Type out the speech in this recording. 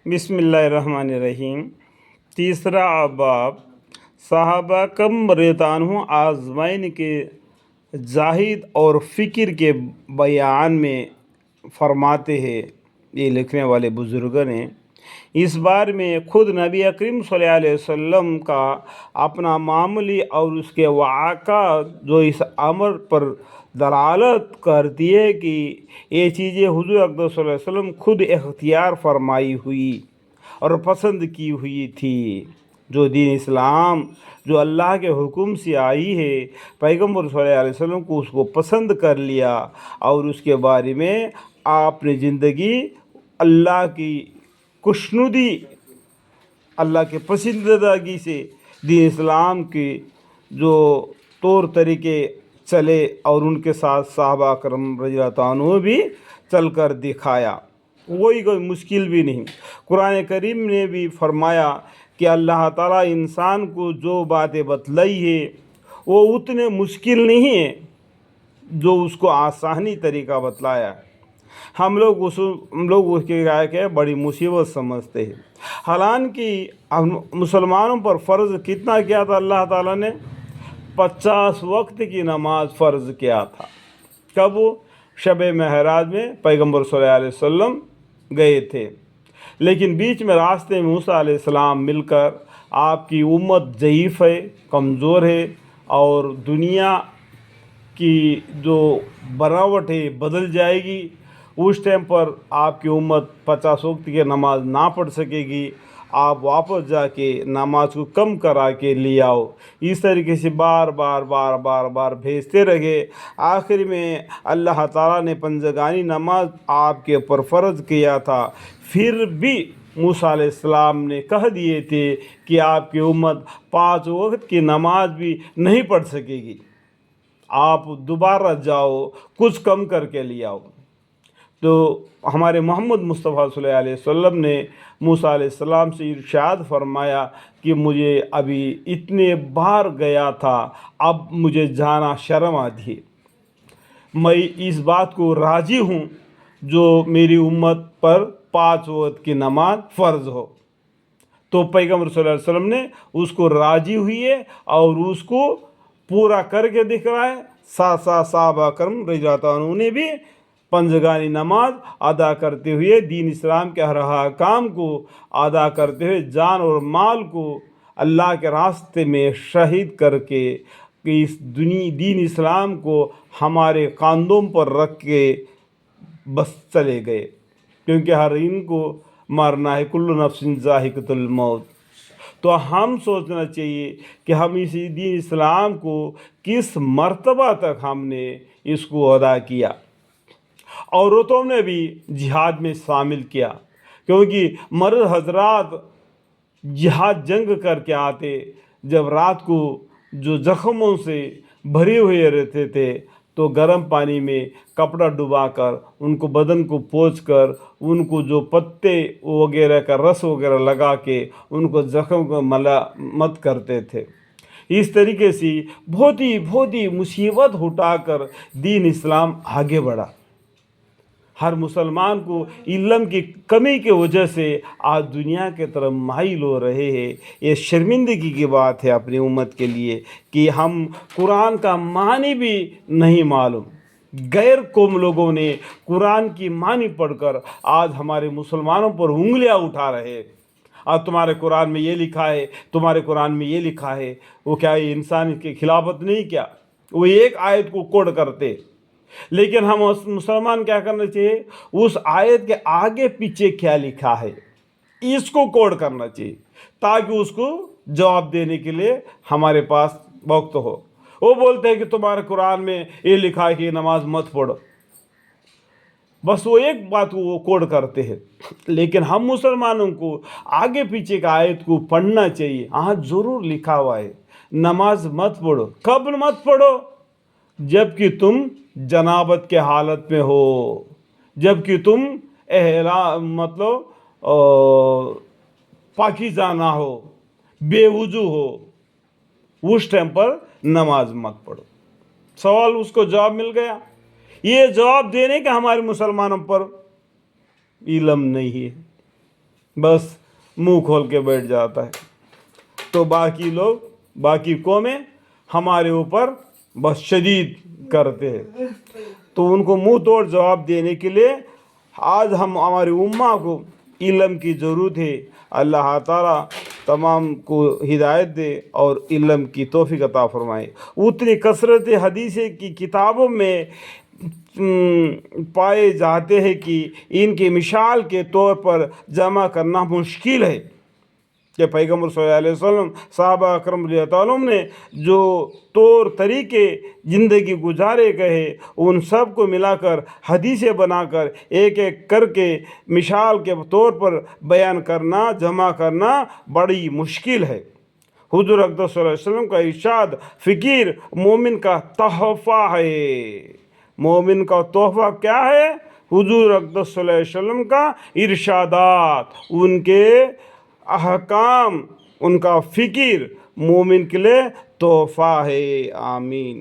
बिस्मिल्लाहिर्रहमानिर्रहीम। तीसरा बाब सहाबा कम रेतानहु आज़माइन के जाहिद और फ़िक्र के बयान में फरमाते हैं। ये लिखने वाले बुज़ुर्ग ने इस बार में ख़ुद नबी करीम सल्लल्लाहु अलैहि वसल्लम का अपना मामूली और उसके वाक़ा जो इस अमर पर दलालत करती है कि ये चीज़ें हुज़ूर अक़दस सल्लल्लाहु अलैहि वसल्लम खुद इख्तियार फरमाई हुई और पसंद की हुई थी। जो दीन इस्लाम जो अल्लाह के हुक्म से आई है, पैगम्बर सल्लल्लाहु अलैहि वसल्लम को उसको पसंद कर लिया और उसके बारे में आपने ज़िंदगी अल्लाह की खुशनुदी, अल्लाह के पसंदीदगी से दीन इस्लाम के जो तौर तरीके चले और उनके साथ सहाबा करम रज़ियल्लाहु अन्हुम भी चल कर दिखाया। कोई मुश्किल भी नहीं। कुरान करीम ने भी फरमाया कि अल्लाह ताला इंसान को जो बातें बतलाई है वो उतने मुश्किल नहीं है जो उसको आसानी तरीका बतलाया है। हम लोग उसके गाय के बड़ी मुसीबत समझते हैं। हालांकि मुसलमानों पर फ़र्ज़ कितना किया था अल्लाह ताला ने? 50 वक्त की नमाज फ़र्ज़ किया था। कब? शब महराज में पैगम्बर सल्लल्लाहु अलैहि वसल्लम गए थे, लेकिन बीच में रास्ते में मूसा अलैहिस्सलाम मिलकर आपकी उम्मत ज़ईफ़ है, कमज़ोर है और दुनिया की जो बनावट है बदल जाएगी। उस टाइम पर आपकी उम्मत 50 वक्त की नमाज ना पढ़ सकेगी। आप वापस जाके नमाज को कम करा के ले आओ। इस तरीके से बार बार भेजते रहे। आखिर में अल्लाह ताला ने पंजगानी नमाज आपके ऊपर फ़र्ज़ किया था। फिर भी मूसा अलैहिस्सलाम ने कह दिए थे कि आपकी उम्मत 5 वक्त की नमाज भी नहीं पढ़ सकेगी, आप दोबारा जाओ, कुछ कम करके ले आओ। तो हमारे मोहम्मद मुस्तफ़ा सल्लल्लाहु अलैहि वसल्लम ने मूसा अलैहिस्सलाम से इरशाद फरमाया कि मुझे अभी इतने बार गया था, अब मुझे जाना शर्म आती है। मैं इस बात को राज़ी हूँ जो मेरी उम्मत पर 5 वक्त की नमाज फ़र्ज़ हो। तो पैगम्बर सल्लल्लाहु अलैहि वसल्लम ने उसको राज़ी हुई है और उसको पूरा करके दिख रहा है। सहाबा करम रज़ियल्लाहु अन्हुम ने भी पंजगानी नमाज अदा करते हुए दीन इस्लाम के हर काम को अदा करते हुए जान और माल को अल्लाह के रास्ते में शहीद करके कि इस दीन इस्लाम को हमारे कांधों पर रख के बस चले गए, क्योंकि हर इनको मरना है, कुल्लु नफ्सिन ज़ाइक़तुल मौत। तो हम सोचना चाहिए कि हम इस दीन इस्लाम को किस मर्तबा तक हमने इसको अदा किया। औरतों ने भी जिहाद में शामिल किया, क्योंकि मर्द हजरात जिहाद जंग करके आते, जब रात को जो ज़ख्मों से भरे हुए रहते थे तो गर्म पानी में कपड़ा डुबाकर उनको बदन को पोंछकर उनको जो पत्ते वगैरह का रस वगैरह लगा के उनको ज़ख्म को मत करते थे। इस तरीके से बहुत ही मुसीबत उठाकर दीन इस्लाम आगे बढ़ा। हर मुसलमान को इल्म की कमी की वजह से आज दुनिया के तरफ माइल हो रहे हैं। ये शर्मिंदगी की बात है अपनी उम्मत के लिए कि हम कुरान का मानी भी नहीं मालूम। गैर कौम लोगों ने कुरान की मानी पढ़कर आज हमारे मुसलमानों पर उंगलियां उठा रहे हैं। आज तुम्हारे कुरान में ये लिखा है, तुम्हारे कुरान में ये लिखा है। वो क्या ये इंसान की खिलाफत नहीं? क्या वो एक आयत को कोड करते? लेकिन हम मुसलमान क्या करना चाहिए? उस आयत के आगे पीछे क्या लिखा है इसको कोड करना चाहिए, ताकि उसको जवाब देने के लिए हमारे पास वक्त हो। वो बोलते हैं कि तुम्हारे कुरान में ये लिखा है कि नमाज मत पढ़ो, बस वो एक बात को वो कोड करते हैं। लेकिन हम मुसलमानों को आगे पीछे का आयत को पढ़ना चाहिए। हाँ, ज़रूर लिखा हुआ है नमाज मत पढ़ो। कब मत पढ़ो? जबकि तुम जनाबत के हालत में हो, जबकि तुम पाकीज़ा ना हो, बेवुजू हो, उस टाइम पर नमाज मत पढ़ो। सवाल उसको जवाब मिल गया। ये जवाब देने का हमारे मुसलमानों पर इल्म नहीं है। बस मुंह खोल के बैठ जाता है। तो बाकी लोग, बाकी कौमें हमारे ऊपर बस शदीद करते हैं। तो उनको मुंह तोड़ जवाब देने के लिए आज हम हमारी उम्मा को इल्म की ज़रूरत है। अल्लाह ताला तमाम को हिदायत दे और इल्म की तौफीक अता फरमाए। उतनी कसरत हदीस की किताबों में पाए जाते हैं कि इनकी मिसाल के तौर पर जमा करना मुश्किल है कि पैगम्बर सल्लल्लाहु अलैहि वसल्लम, सहाबा अकरम रज़ियल्लाहु अन्हुम ने जो तौर तरीके ज़िंदगी गुजारे गए उन सब को मिलाकर हदीसें बनाकर एक एक करके मिसाल के तौर पर बयान करना, जमा करना बड़ी मुश्किल है। हुज़ूर अक़दस सल्लल्लाहु अलैहि वसल्लम का इरशाद फ़िक्र मोमिन का तोहफ़ा है। मोमिन का तोहफ़ा क्या है? हुज़ूर अक़दस सल्लल्लाहु अलैहि वसल्लम का इरशादात, उनके अहकाम, उनका फ़िक्र मोमिन के लिए तोहफ़ा है। आमीन।